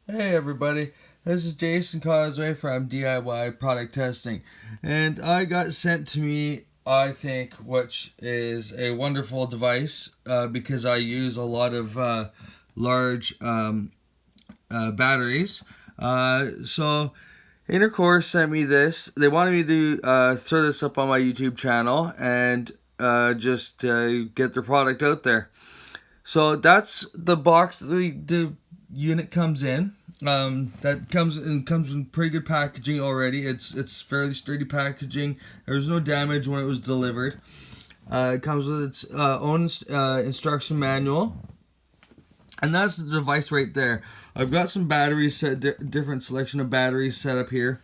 Hey everybody, this is Jason Causeway from DIY Product Testing, and I got sent to me, I think, which is a wonderful device because I use a lot of large batteries. So NITECORE sent me this. They wanted me to throw this up on my YouTube channel and just get their product out there. So that's the box the unit comes in. That comes in pretty good packaging already. It's fairly sturdy packaging. There was no damage when it was delivered. It comes with its own instruction manual, and that's the device right there. I've got some batteries set, different selection of batteries set up here,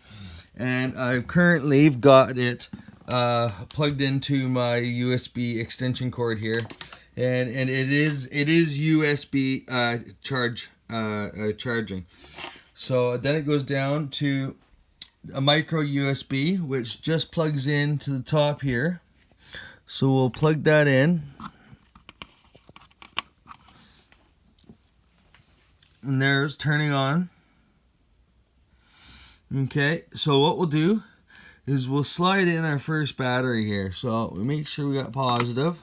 and I've currently got it plugged into my USB extension cord here, and it is USB charging. So then it goes down to a micro USB, which just plugs in to the top here. So we'll plug that in, and there's turning on. Okay, so what we'll do is we'll slide in our first battery here. So we make sure we got positive.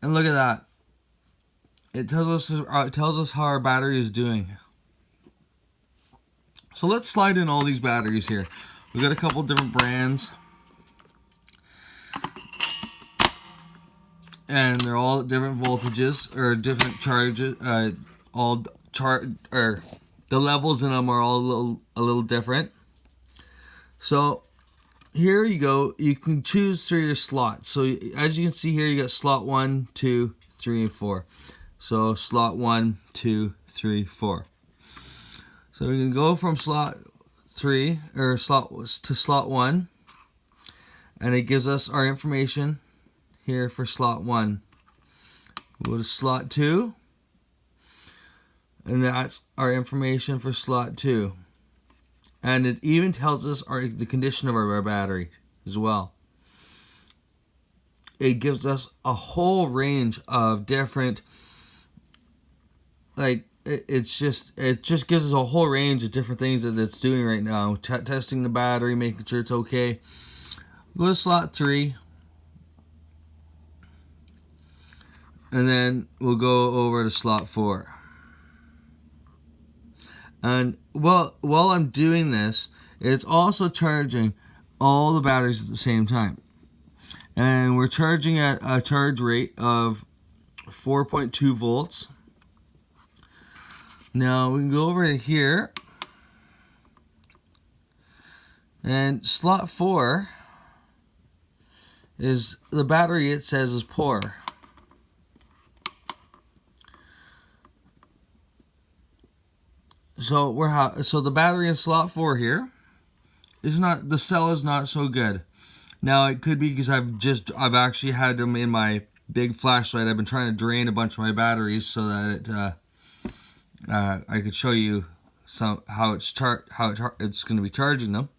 And look at that. It tells us how our battery is doing. So let's slide in all these batteries here. We've got a couple different brands, and they're all different voltages or different charges. The levels in them are all a little different. So here you go. You can choose through your slots. So as you can see here, you got slot 1, 2, 3, and 4. So slot 1, 2, 3, 4. So we can go from slot 3 or slot to slot 1, and it gives us our information here for slot 1. We'll go to slot 2, and that's our information for slot 2. And it even tells us the condition of our battery as well. It gives us a whole range of different, it just gives us a whole range of different things that it's doing right now. Testing the battery, making sure it's okay. Go to slot 3, and then we'll go over to slot 4. And while I'm doing this, it's also charging all the batteries at the same time. And we're charging at a charge rate of 4.2 volts. Now we can go over to here, and slot 4 is the battery. It says is poor. So the battery in slot 4 here is not, the cell is not so good. Now it could be because I've actually had them in my big flashlight. I've been trying to drain a bunch of my batteries so that I could show you how it's going to be charging them.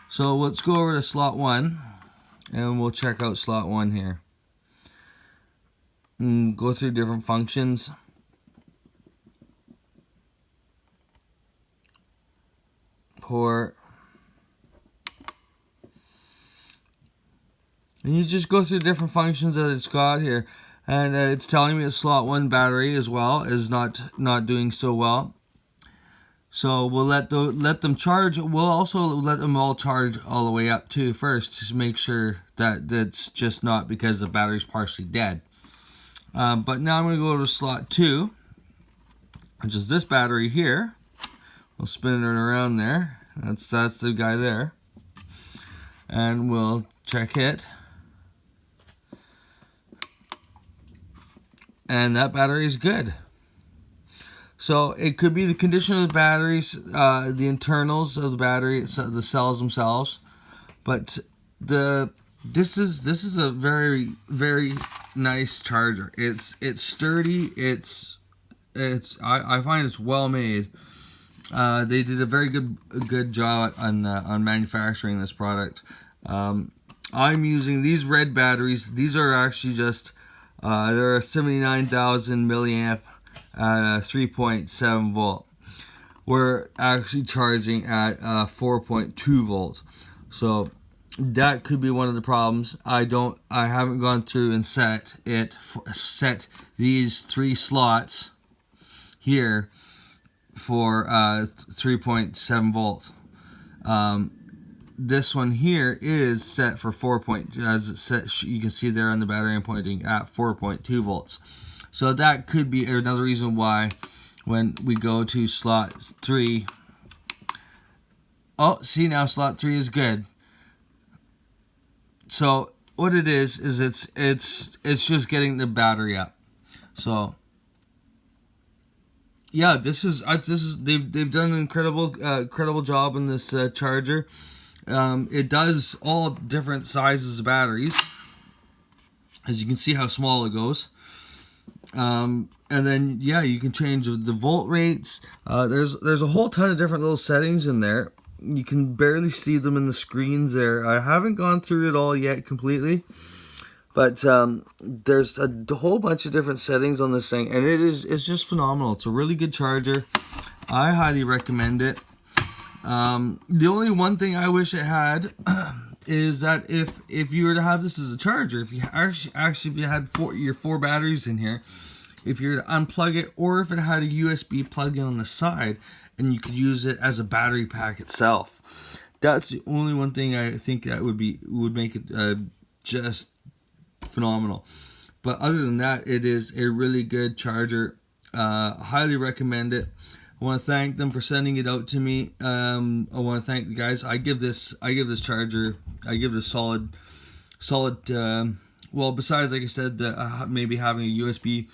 So let's go over to slot 1, and we'll check out slot 1 here. And go through different functions. Poor. And you just go through different functions that it's got here, and it's telling me that slot 1 battery as well is not doing so well. So we'll let them charge. We'll also let them all charge all the way up too first to make sure that it's just not because the battery's partially dead. But now I'm going to go to slot 2, which is this battery here. We'll spin it around there. That's the guy there, and we'll check it. And that battery is good. So it could be the condition of the batteries, the internals of the battery, the cells themselves. But this is a very, very nice charger. It's sturdy. I find it's well made. They did a very good job on manufacturing this product. I'm using these red batteries. These are actually just They're a 79,000 milliamp at 3.7 volt. We're actually charging at 4.2 volts. So that could be one of the problems. I haven't gone through and set these 3 slots here for 3.7 volts. This one here is set for 4. As it set, you can see there on the battery I'm pointing at 4.2 volts. So that could be another reason why when we go to slot 3, oh, see, now slot 3 is good. So what it is it's just getting the battery up. So yeah, this is they've done an incredible job on this charger. It does all different sizes of batteries, as you can see how small it goes. And then yeah, you can change the volt rates. There's a whole ton of different little settings in there. You can barely see them in the screens there. I haven't gone through it all yet completely, but there's a whole bunch of different settings on this thing, and it's just phenomenal. It's a really good charger. I highly recommend it. The only one thing I wish it had is that if you were to have this as a charger, if you if you had your 4 batteries in here, if you were to unplug it, or if it had a USB plug-in on the side and you could use it as a battery pack itself. That's the only one thing I think that would make it just phenomenal. But other than that, it is a really good charger. Highly recommend it. I want to thank them for sending it out to me. I want to thank the guys. I give this charger, I give this solid. Well, besides, like I said, maybe having a USB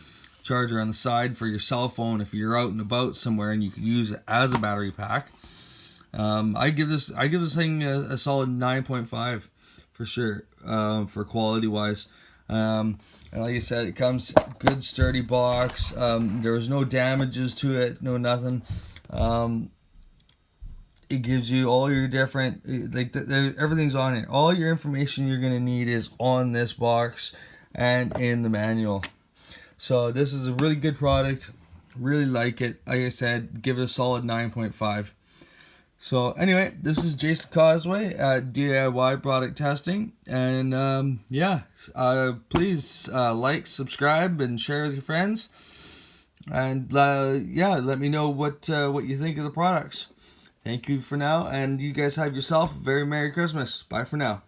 charger on the side for your cell phone if you're out and about somewhere and you could use it as a battery pack. I give this thing a solid 9.5 for sure, for quality wise. And like I said, it comes good sturdy box. There was no damages to it, no nothing. It gives you all your different, everything's on it. All your information you're gonna need is on this box and in the manual. So this is a really good product. Really like it. Like I said, give it a solid 9.5. So anyway, this is Jason Causeway at DIY Product Testing, and yeah, please like, subscribe, and share with your friends, and yeah, let me know what you think of the products. Thank you for now, and you guys have yourself a very Merry Christmas. Bye for now.